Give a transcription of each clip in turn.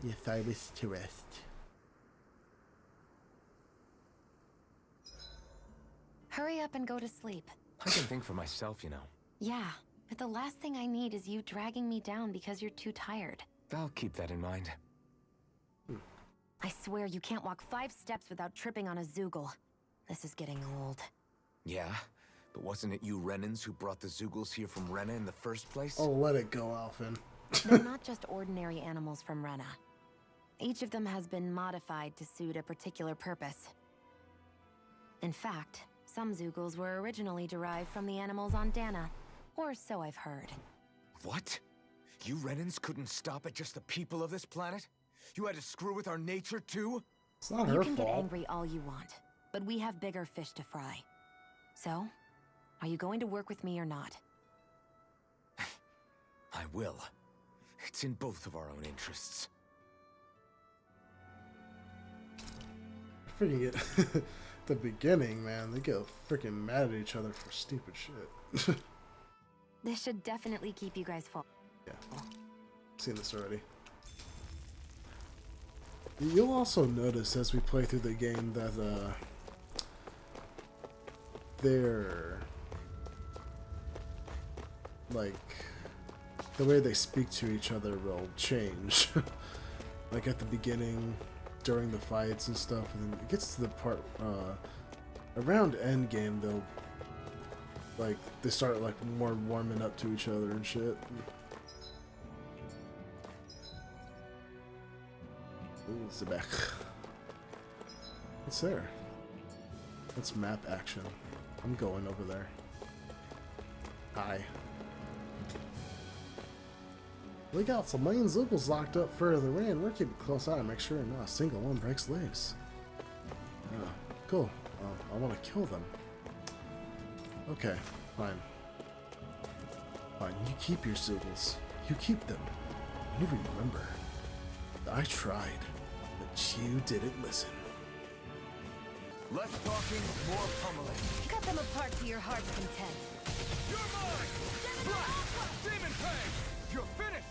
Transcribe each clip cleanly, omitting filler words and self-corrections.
Yes, I wish to rest. Hurry up and go to sleep. I can think for myself, you know. Yeah, but the last thing I need is you dragging me down because you're too tired. I'll keep that in mind. I swear you can't walk 5 steps without tripping on a Zoogle. This is getting old. Yeah? But wasn't it you Renans who brought the Zoogles here from Rena in the first place? Oh, let it go, Alphen. They're not just ordinary animals from Rena. Each of them has been modified to suit a particular purpose. In fact, some Zoogles were originally derived from the animals on Dana, or so I've heard. What? You Renans couldn't stop at just the people of this planet? You had to screw with our nature too? It's not You her can get fault. angry all you want, but we have bigger fish to fry. So, are you going to work with me or not? I will. It's in both of our own interests. Freaking it. The beginning, man, they get freaking mad at each other for stupid shit. This should definitely keep you guys full. Yeah, seen this already. You'll also notice as we play through the game that they're like the way they speak to each other will change. Like at the beginning, during the fights and stuff, and then it gets to the part around endgame, they'll like they start like more warming up to each other and shit. Ooh, Zebek. What's there? That's map action. I'm going over there. Hi. We got some main Zoogles locked up further in. We're keeping a close eye to make sure not a single one breaks loose. Cool. I want to kill them. Okay, fine. Fine, you keep your Zoogles. You keep them. You remember. I tried, but you didn't listen. Less talking, more pummeling. Cut them apart to your heart's content. You're mine! Blast! Demon Fang! You're finished!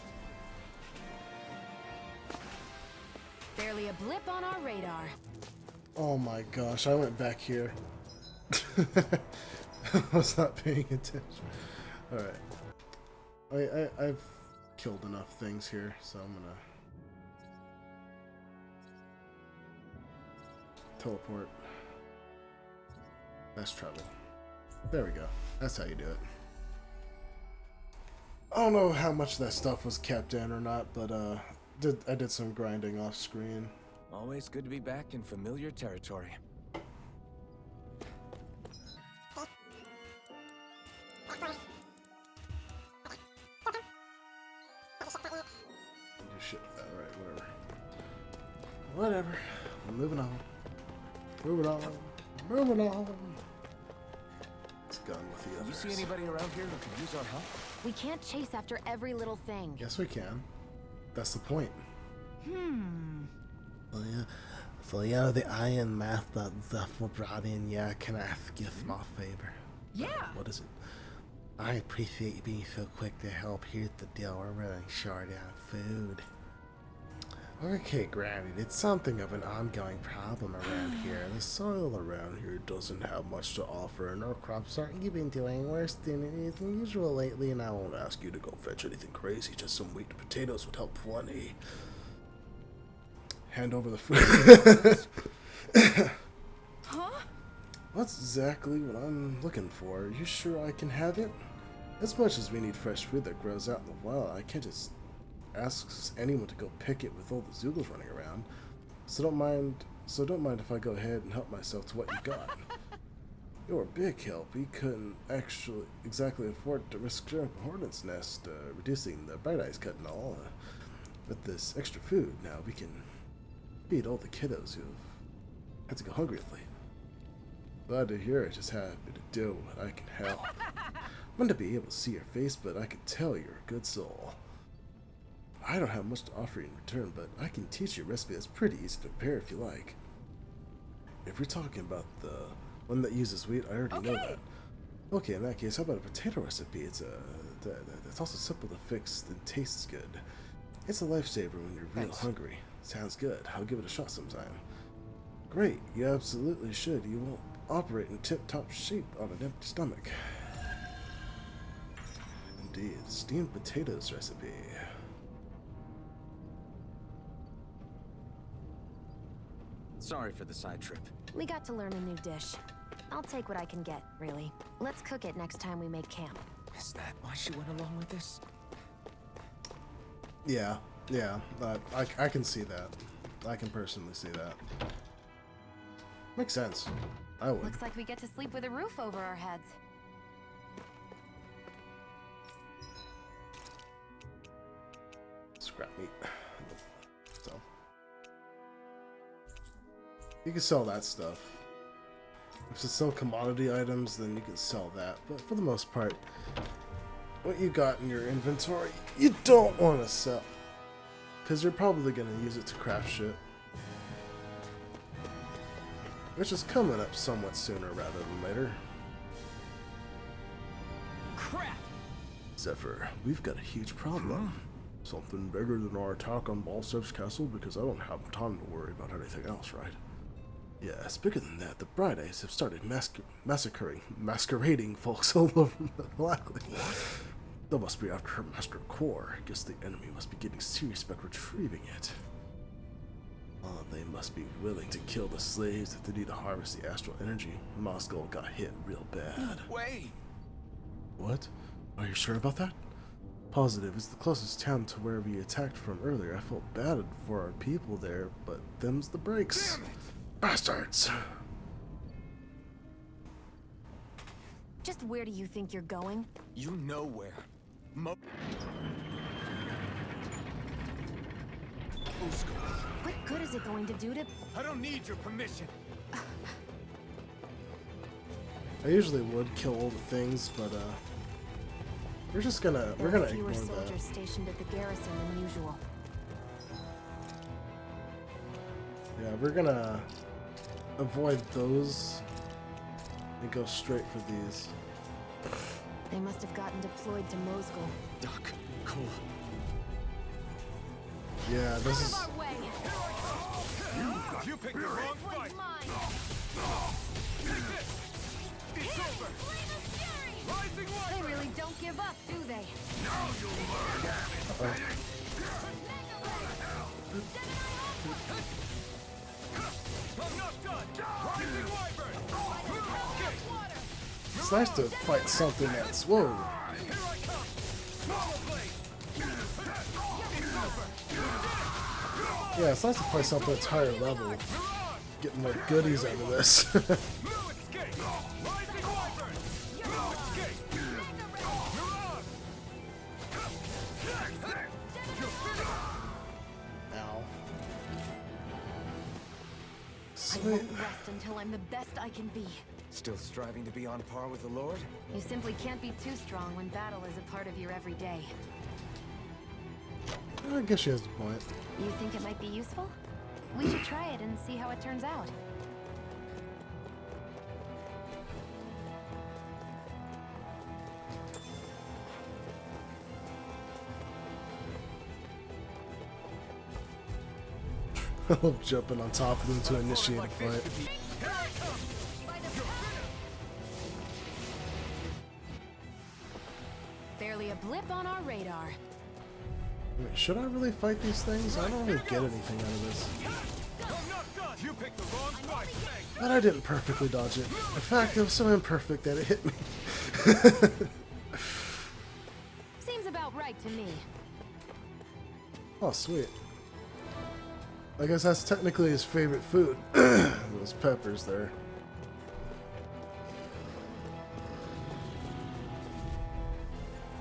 Barely a blip on our radar. Oh my gosh, I went back here. I was not paying attention. Alright. I've killed enough things here, so I'm gonna teleport. Fast travel. There we go. That's how you do it. I don't know how much that stuff was kept in or not, but I did some grinding off screen. Always good to be back in familiar territory. Do shit with that, alright, whatever. I'm moving on. Moving on. It's gone with the others. You see anybody around here who could use our help? We can't chase after every little thing. Yes, we can. That's the point. So yeah, the Iron Master Zephyr brought in. Yeah, can I ask you a small favor? Yeah. What is it? I appreciate you being so quick to help. Here's the deal: we're running short on food. Okay, granted, it's something of an ongoing problem around here. The soil around here doesn't have much to offer, and our crops aren't even doing worse than usual lately, and I won't ask you to go fetch anything crazy, just some wheat and potatoes would help plenty. Hand over the food. Huh? That's exactly what I'm looking for. Are you sure I can have it? As much as we need fresh food that grows out in the wild, I can't just ask anyone to go pick it with all the Zoogles running around. So don't mind if I go ahead and help myself to what you got. You're a big help. We couldn't actually exactly afford to risk sharing a hornet's nest, reducing the bright eyes cut and all. With this extra food, now we can feed all the kiddos who've had to go hungry lately. Glad to hear it. Just happy to do what I can help. I'm to be able to see your face, but I can tell you're a good soul. I don't have much to offer you in return, but I can teach you a recipe that's pretty easy to prepare if you like. If you're talking about the one that uses wheat, I already know that. Okay, in that case, how about a potato recipe? It's also simple to fix and tastes good. It's a lifesaver when you're real Thanks. hungry. Sounds good. I'll give it a shot sometime. Great, you absolutely should. You won't operate in tip-top shape on an empty stomach. Indeed, steamed potatoes recipe. Sorry for the side trip. We got to learn a new dish. I'll take what I can get, really. Let's cook it next time we make camp. Is that why she went along with this? Yeah, I can see that. I can personally see that. Makes sense. I would. Looks like we get to sleep with a roof over our heads. Scrap meat. So you can sell that stuff. If you sell commodity items, then you can sell that. But for the most part, what you got in your inventory, you don't want to sell. Because you're probably going to use it to craft shit. Which is coming up somewhat sooner rather than later. Crap! Zephyr, we've got a huge problem. Something bigger than our attack on Balsev's castle, because I don't have time to worry about anything else, right? Yeah, it's bigger than that. The Bright Eyes have started masquerading folks all over Blackley. They must be after her Master Core. I guess the enemy must be getting serious about retrieving it. Oh, they must be willing to kill the slaves if they need to harvest the astral energy. Moscow got hit real bad. Wait! What? Are you sure about that? Positive. It's the closest town to where we attacked from earlier. I felt bad for our people there, but them's the breaks. Damn it! Bastards! Just where do you think you're going? You know where. What good is it going to do to... I don't need your permission. I usually would kill all the things, but we're gonna There are ignore fewer that. soldiers stationed at the garrison than usual. Yeah, we're gonna avoid those and go straight for these. They must have gotten deployed to Moscow. Doc, Cole. Yeah, this is. Our way! You picked the wrong fight! It's over! Rising They Warrior! really don't give up, do they? I'm not done! Rising Wyvern! It's nice to fight something that's whoa. Here I come! Swallow Blade! It's over! Yeah, it's nice to fight something that's higher level. Getting more goodies out of this. New escape! Rising Wyvern! New escape! You're on! You're finished! Ow. I Sweet. won't rest until I'm the best I can be. Still striving to be on par with the Lord? You simply can't be too strong when battle is a part of your everyday. I guess she has a point. You think it might be useful? We should try it and see how it turns out. I love jumping on top of them to initiate a fight. Barely a blip on our radar. Wait, should I really fight these things? I don't really get anything out of this. I'm not done! You picked the wrong fight! But I didn't perfectly dodge it. In fact, it was so imperfect that it hit me. Seems about right to me. Oh, sweet. I guess that's technically his favorite food. Those peppers there.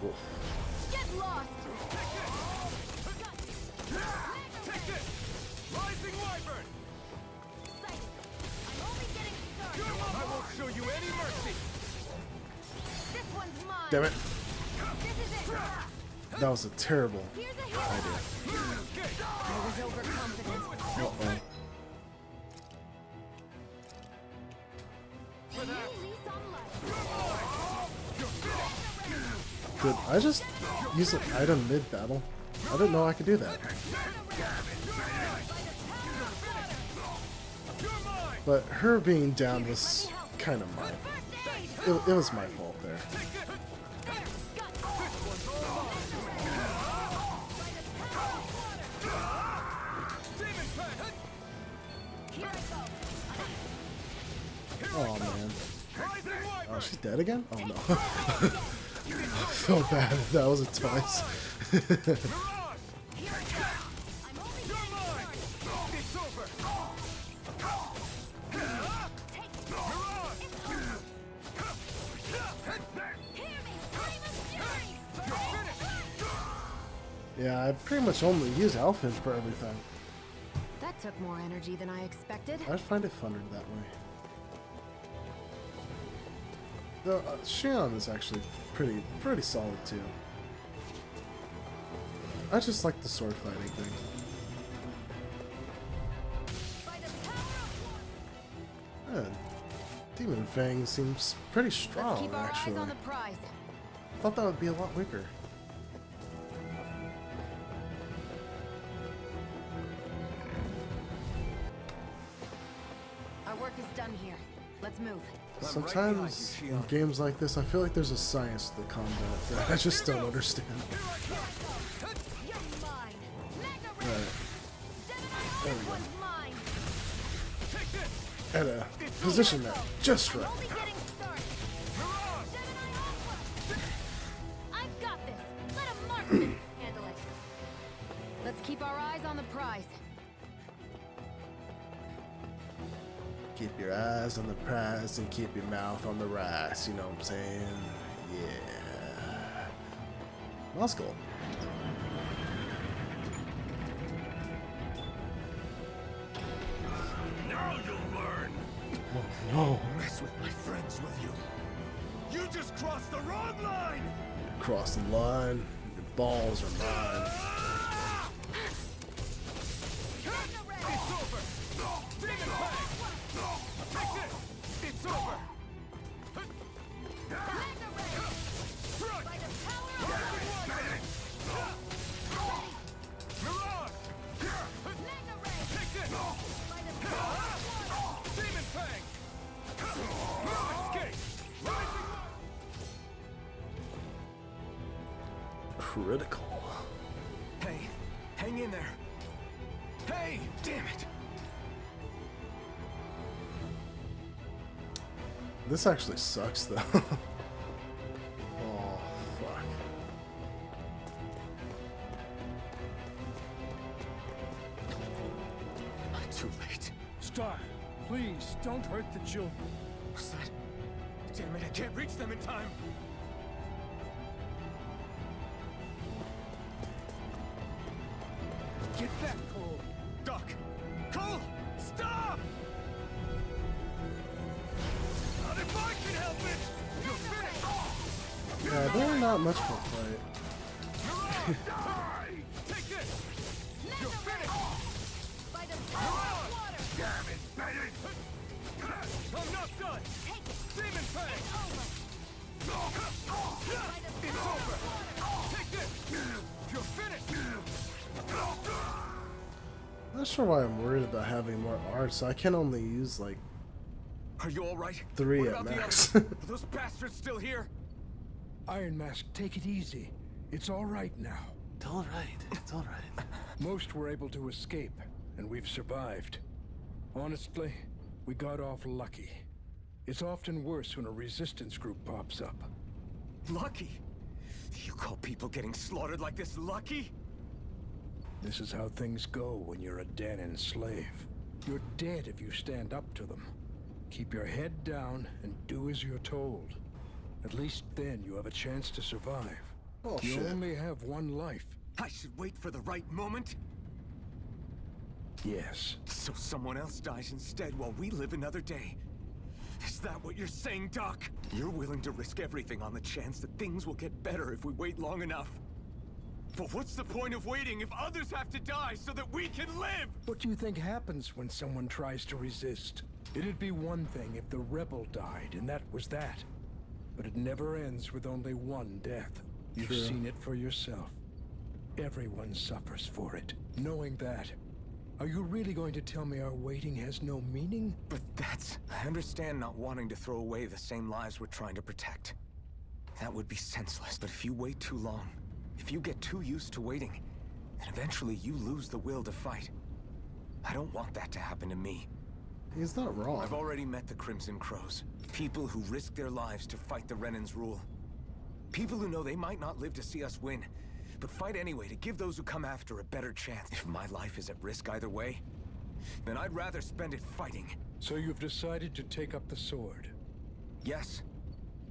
Oof. Get lost! Take this! Rising Wyvern! I'm only getting started. I won't show you any mercy! This one's mine. Damn it. This is it. That was a terrible Here's a hit. idea. Escape! I was overconfident. Uh-oh. For that! New lease on life. Did I just use an item mid-battle? I didn't know I could do that. But her being down was kind of my... It was my fault there. Oh man. Oh, she's dead again? Oh no. I felt bad if that wasn't twice. Yeah, I pretty much only use Alphen for everything. That took more energy than I expected. I find it funner that way. The Xion is actually pretty solid too. I just like the sword fighting thing. Yeah, Demon Fang seems pretty strong. Let's keep our actually. eyes on the prize. I thought that would be a lot weaker. Our work is done here. Let's move. Sometimes in games like this, I feel like there's a science to the combat that I just don't understand. Right. There we go. At a position that just right. I've got this. Let a marksman handle it. Let's keep our eyes on the prize. Keep your eyes on the prize and keep your mouth on the rice, you know what I'm saying? Yeah. Muscle. Now you'll learn. Oh no. Mess with my friends, will you? You just crossed the wrong line. Cross the line, your balls are mine. It's over. Demon Fang. Take this. It's over. Mirage. Take this. Demon Fang. Escape. Rising. Critical. Hey, hang in there. Hey, damn it. This actually sucks though. Oh, fuck. Too late. Star, please don't hurt the children. What's that? Damn it, I can't reach them in time. Get back, Cole. Doc! Cole! Stop! Not if I can help it! You're finished! Yeah, they're not much for a fight. Die! Take this! You're finished! Damn it, Bennett! I'm not done! Demon Fang! It's over! Take this! You're finished! I'm not sure why I'm worried about having more arts. I can only use like Are you alright? 3 What at about the max. others? Are those bastards still here? Iron Mask, take it easy. It's all right now. It's alright. It's alright. Most were able to escape, and we've survived. Honestly, we got off lucky. It's often worse when a resistance group pops up. Lucky? You call people getting slaughtered like this lucky? This is how things go when you're a Danan slave. You're dead if you stand up to them. Keep your head down and do as you're told. At least then you have a chance to survive. Oh, You shit. only have one life. I should wait for the right moment? Yes. So someone else dies instead while we live another day. Is that what you're saying, Doc? You're willing to risk everything on the chance that things will get better if we wait long enough. But what's the point of waiting if others have to die so that we can live? What do you think happens when someone tries to resist? It'd be one thing if the rebel died, and that was that. But it never ends with only one death. You've True. seen it for yourself. everyone suffers for it. Knowing that, are you really going to tell me our waiting has no meaning? But that's... I understand not wanting to throw away the same lives we're trying to protect. That would be senseless. But if you wait too long, if you get too used to waiting, then eventually you lose the will to fight. I don't want that to happen to me. He's not wrong. I've already met the Crimson Crows. People who risk their lives to fight the Renan's rule. People who know they might not live to see us win, but fight anyway to give those who come after a better chance. If my life is at risk either way, then I'd rather spend it fighting. So you've decided to take up the sword? Yes,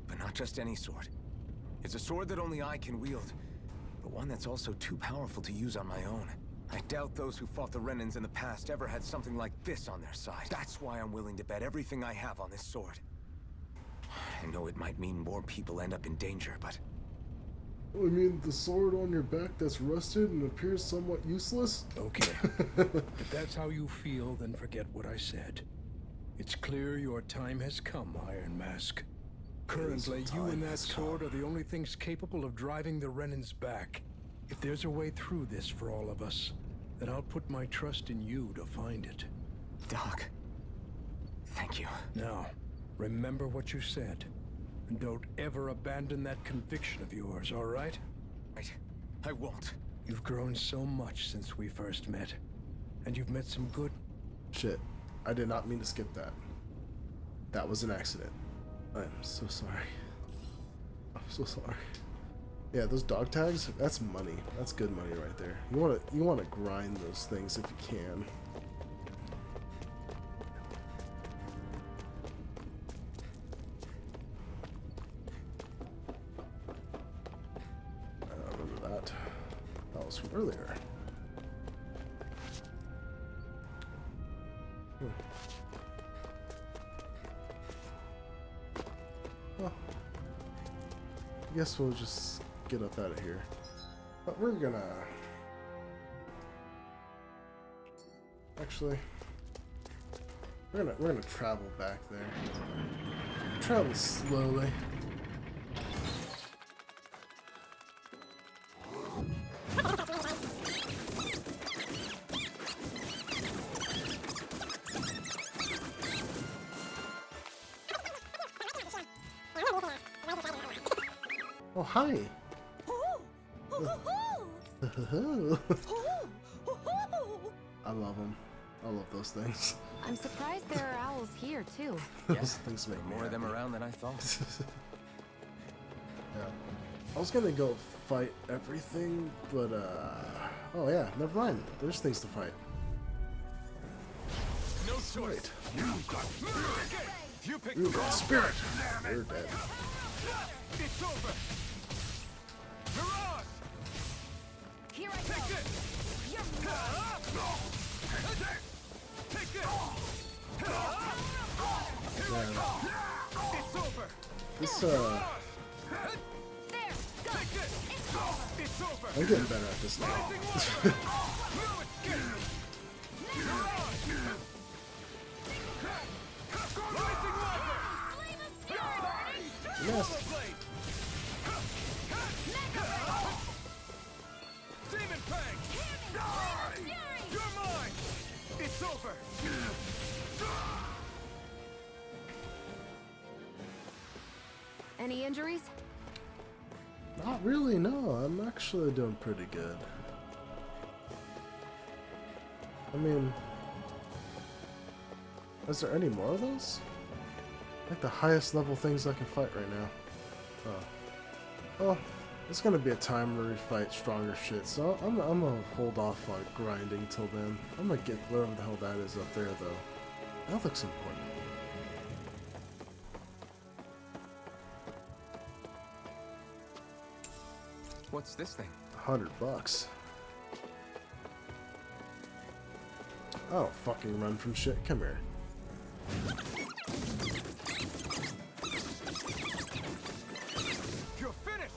but not just any sword. It's a sword that only I can wield, but one that's also too powerful to use on my own. I doubt those who fought the Renans in the past ever had something like this on their side. That's why I'm willing to bet everything I have on this sword. I know it might mean more people end up in danger, but... I mean, the sword on your back that's rusted and appears somewhat useless? Okay. If that's how you feel, then forget what I said. It's clear your time has come, Iron Mask. Currently, you and that sword are the only things capable of driving the Renans back. If there's a way through this for all of us, then I'll put my trust in you to find it. Doc, thank you. Now, remember what you said, and don't ever abandon that conviction of yours, all right? Right, I won't. You've grown so much since we first met, and you've met some good... Shit. I did not mean to skip that. That was an accident. I'm so sorry. I'm so sorry. Yeah, those dog tags, that's money. That's good money right there. You wanna grind those things if you can. I remember that. That was from earlier. Well, I guess we'll just get up out of here. But we're gonna... Actually... We're gonna travel back there. Travel slowly. Oh, hi! I love them. I love those things. I'm surprised there are owls here, too. Those things make me More of them happy. around than I thought. Yeah. I was gonna go fight everything, but oh yeah, never mind. There's things to fight. No choice. You picked You got spirit! You're dead. It's over. Mirage! Here I Take go! it! You're Take it! Yeah. It's over. This there! Go! Take it! It's over! It's over. I'm getting better at this now. Rising water. No escape. Mirage! Rising water. Yes. Blade. Demon Fang! You're mine! It's over! Any injuries? Not really, no. I'm actually doing pretty good. I mean... Is there any more of those? Like the highest level things I can fight right now. Oh. Well, it's gonna be a time where we fight stronger shit, so I'm gonna hold off on grinding till then. I'm gonna get whatever the hell that is up there, though. That looks important. What's this thing? $100. I don't fucking run from shit. Come here. You're finished!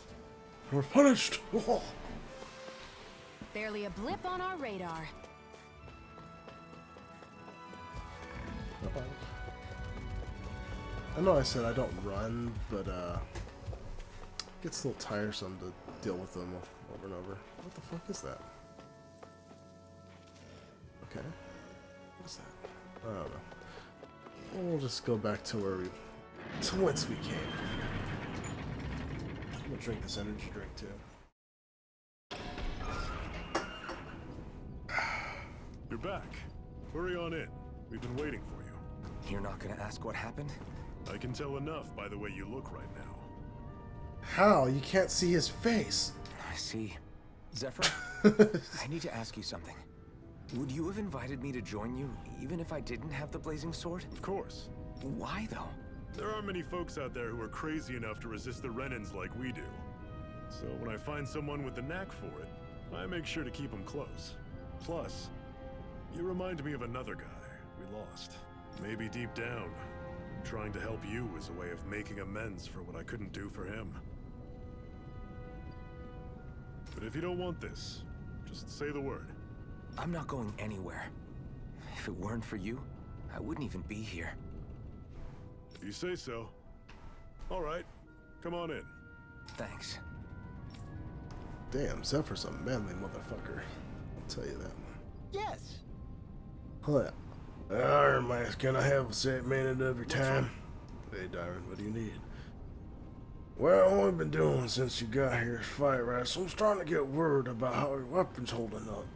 We're punished! Whoa. Barely a blip on our radar. I know I said I don't run, but it gets a little tiresome to deal with them over and over. What the fuck is that? Okay. What's that? I don't know. We'll just go back to whence we came. I'm gonna drink this energy drink too. You're back. Hurry on in. We've been waiting for you. You're not gonna ask what happened? I can tell enough by the way you look right now. How? You can't see his face. I see. Zephyr, I need to ask you something. Would you have invited me to join you, even if I didn't have the blazing sword? Of course. Why, though? There aren't many folks out there who are crazy enough to resist the Renans like we do. So when I find someone with the knack for it, I make sure to keep them close. Plus, you remind me of another guy we lost. Maybe deep down, trying to help you is a way of making amends for what I couldn't do for him. But if you don't want this, just say the word. I'm not going anywhere. If it weren't for you, I wouldn't even be here. If you say so. All right, come on in. Thanks. Damn, Zephyr's a manly motherfucker. I'll tell you that one. Yes. Hold up. Iron Mask, can I have a minute of your time? Hey, Darren, what do you need? Well, all I've been doing since you got here is fight rats, so I'm starting to get worried about how your weapon's holding up.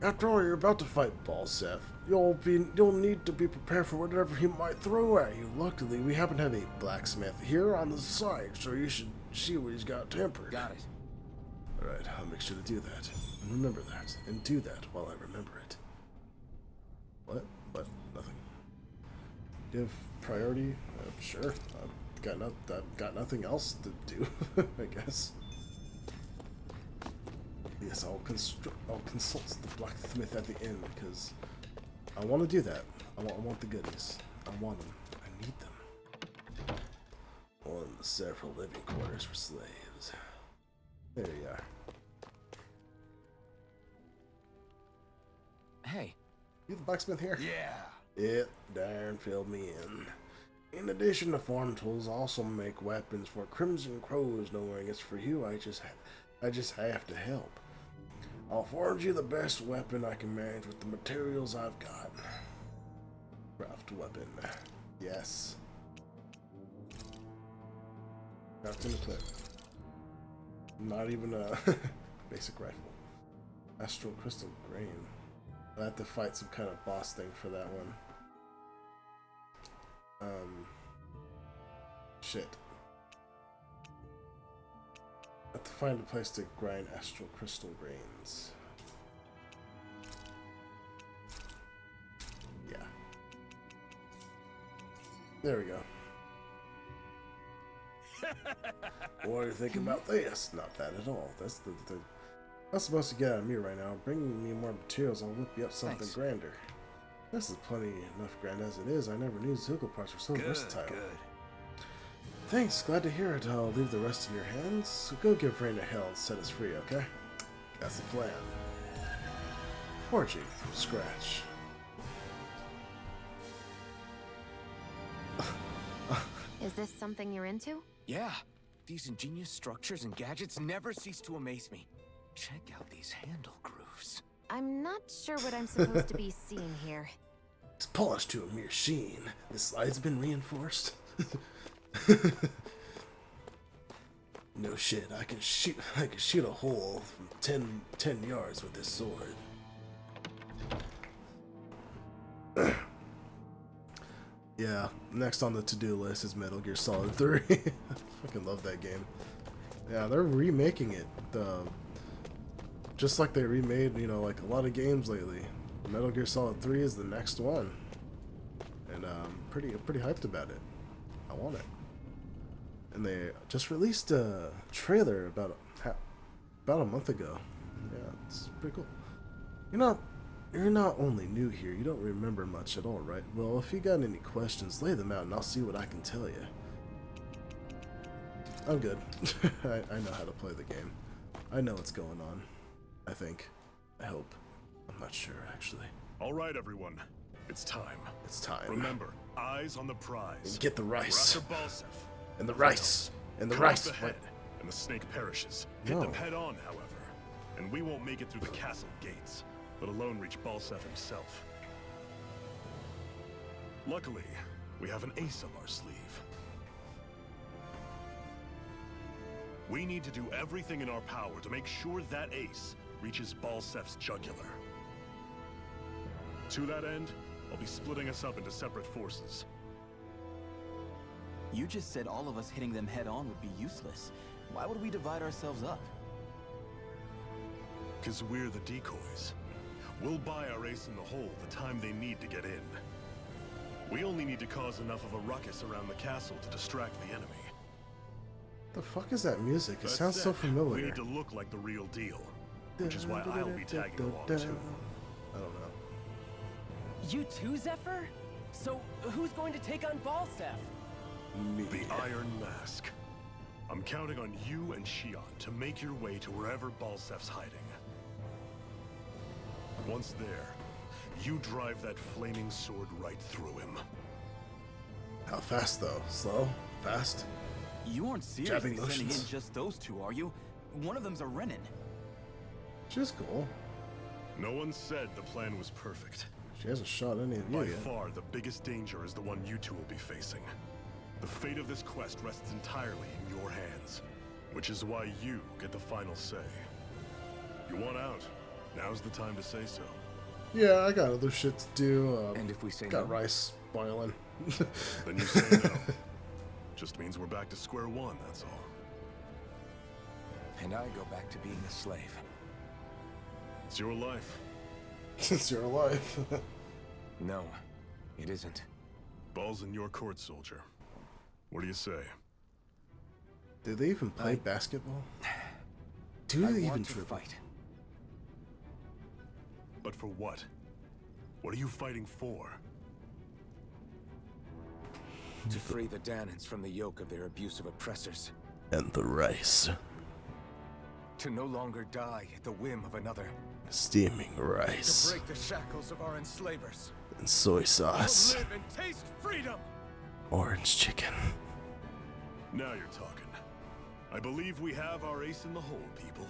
After all, you're about to fight Balseph. You'll need to be prepared for whatever he might throw at you. Luckily, we happen to have a blacksmith here on the side, so you should see what he's got tempered. Got it. Alright, I'll make sure to do that. And remember that. And do that while I remember it. What? What? Nothing. Give priority? Sure. I've got nothing else to do, I guess. Yes, I'll consult the blacksmith at the end, because I want to do that. I want the goodies. I want them. I need them. One of the several living quarters for slaves. There you are. Hey. You the blacksmith here? Yeah. Yep, Darren filled me in. In addition to farm tools, I also make weapons for Crimson Crows. Knowing it's for you, I just have to help. I'll forge you the best weapon I can manage with the materials I've got. Craft weapon. Yes. Craft and equip. Not even a basic rifle. Astral Crystal Grain. I have to fight some kind of boss thing for that one. Shit. I have to find a place to grind Astral Crystal Grains. Yeah. There we go. What do you think about this? Not bad at all. That's supposed to get out of me right now. Bring me more materials, I'll whip you up something Thanks. grander. This is plenty enough grand as it is. I never knew Zoogle parts were so versatile. Good. Thanks, glad to hear it. I'll leave the rest in your hands. So go give Rain a hell and set us free, okay? That's the plan. Forging from scratch. Is this something you're into? Yeah. These ingenious structures and gadgets never cease to amaze me. Check out these handle grooves. I'm not sure what I'm supposed to be seeing here. It's polished to a mere sheen. The slide's been reinforced. No shit, I can shoot a hole from 10 yards with this sword. Yeah, next on the to-do list is Metal Gear Solid 3. I fucking love that game. Yeah, they're remaking it. Just like they remade, like a lot of games lately. Metal Gear Solid 3 is the next one. And I'm pretty hyped about it. I want it. And they just released a trailer about a month ago. Yeah, it's pretty cool. You're not only new here, you don't remember much at all, right? Well, if you got any questions, lay them out and I'll see what I can tell you. I'm good. I know how to play the game. I know what's going on. I think. I hope. I'm not sure, actually. All right, everyone. It's time. It's time. Remember, eyes on the prize. And get the rice. We're after Balseph. And the rice. And the Cut rice. off the head, and the snake perishes. No. Hit them head on, however. and we won't make it through the castle gates, let alone reach Balseph himself. Luckily, we have an ace up our sleeve. We need to do everything in our power to make sure that ace reaches Balseph's jugular. To that end, I'll be splitting us up into separate forces. You just said all of us hitting them head-on would be useless. Why would we divide ourselves up? Because we're the decoys. We'll buy our ace in the hole the time they need to get in. We only need to cause enough of a ruckus around the castle to distract the enemy. The fuck is that music? It That sounds so said, familiar. We need to look like the real deal, which is why I'll be tagging along too. I don't know. You too, Zephyr? So, who's going to take on Balseph? The Iron Mask. I'm counting on you and Shion to make your way to wherever Balseph's hiding. Once there, you drive that flaming sword right through him. How fast though? Slow? Fast? You aren't seriously Jabbing sending in motions. just those two, are you? One of them's a Renin. Which is cool. No one said the plan was perfect. She hasn't shot any of you By yet. far, the biggest danger is the one you two will be facing. The fate of this quest rests entirely in your hands, which is why you get the final say. You want out? Now's the time to say so. Yeah, I got other shit to do. And if we say got no? rice boiling. Then you say no. Just means we're back to square one, that's all. And I go back to being a slave. It's your life. Since you're alive. No, it isn't. Ball's in your court, soldier. What do you say? Do they even play basketball? Do I they even want to dribble? fight. But for what? What are you fighting for? To free the Danans from the yoke of their abusive oppressors. And the rice. To no longer die at the whim of another. Steaming To rice. break the shackles of our enslavers. And soy To sauce. live and taste freedom! Orange chicken. Now you're talking. I believe we have our ace in the hole, people.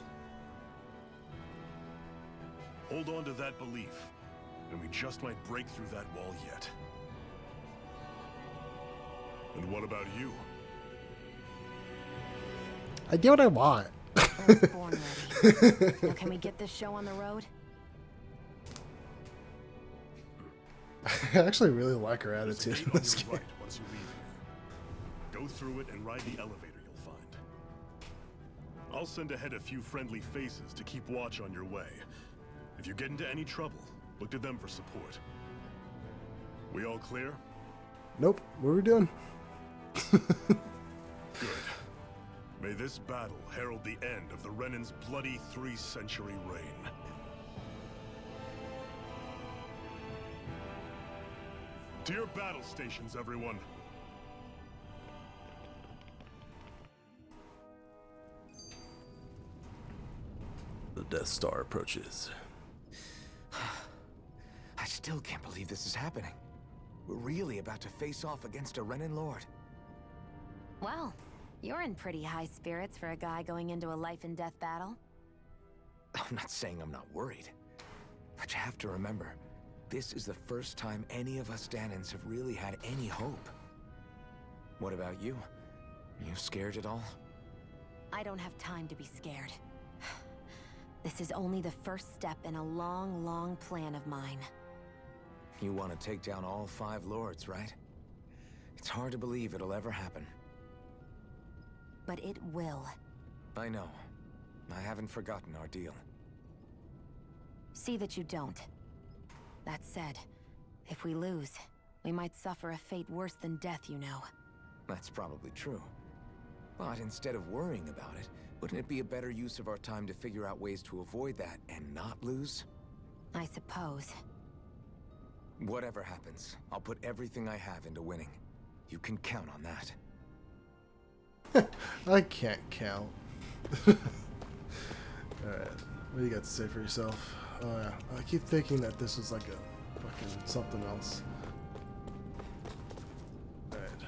Hold on to that belief, and we just might break through that wall yet. And what about you? I do what I want. I was born ready. Now can we get this show on the road? I actually really like her There's a attitude gate in on this your game. right once you leave here. Go through it and ride the elevator you'll find. I'll send ahead a few friendly faces to keep watch on your way. If you get into any trouble, look to them for support. We all clear? Nope. What are we doing? Good. May this battle herald the end of the Renin's bloody 3-century reign. To your battle stations, everyone. The Death Star approaches. I still can't believe this is happening. We're really about to face off against a Renin Lord. Well, you're in pretty high spirits for a guy going into a life and death battle. I'm not saying I'm not worried. But you have to remember, this is the first time any of us Danans have really had any hope. What about you? Are you scared at all? I don't have time to be scared. This is only the first step in a long, long plan of mine. You want to take down all 5 lords, right? It's hard to believe it'll ever happen. But it will. I know. I haven't forgotten our deal. See that you don't. That said, if we lose, we might suffer a fate worse than death, you know. That's probably true. But instead of worrying about it, wouldn't it be a better use of our time to figure out ways to avoid that and not lose? I suppose. Whatever happens, I'll put everything I have into winning. You can count on that. I can't count. Alright. What do you got to say for yourself? Oh yeah. I keep thinking that this is like a fucking something else. Alright.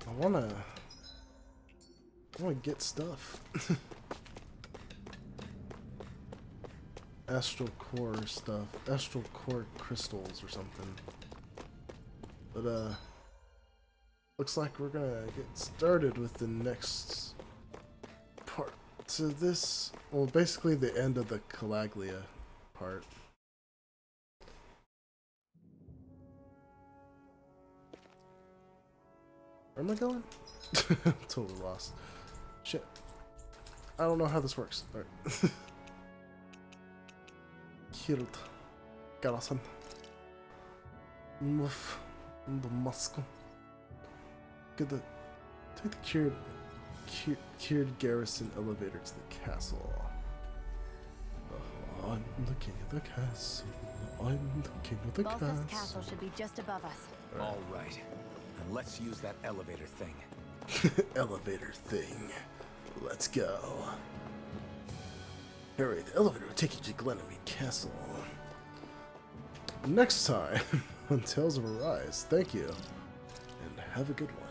I wanna get stuff. astral core stuff, astral core crystals or something. But looks like we're gonna get started with the next part to this. Well, basically the end of the Calaglia part. Where am I going? I'm totally lost. Shit. I don't know how this works. Alright. Killed. Garasan. Muff. The muscle. Get the. Take the cured garrison elevator to the castle. I'm the king of the castle. I'm the king of the Balthus castle. Castle should be just above us. All right. And let's use that elevator thing. Elevator thing. Let's go. Harry, the elevator will take you to Glenamine Castle. Next time on Tales of Arise. Thank you, and have a good one.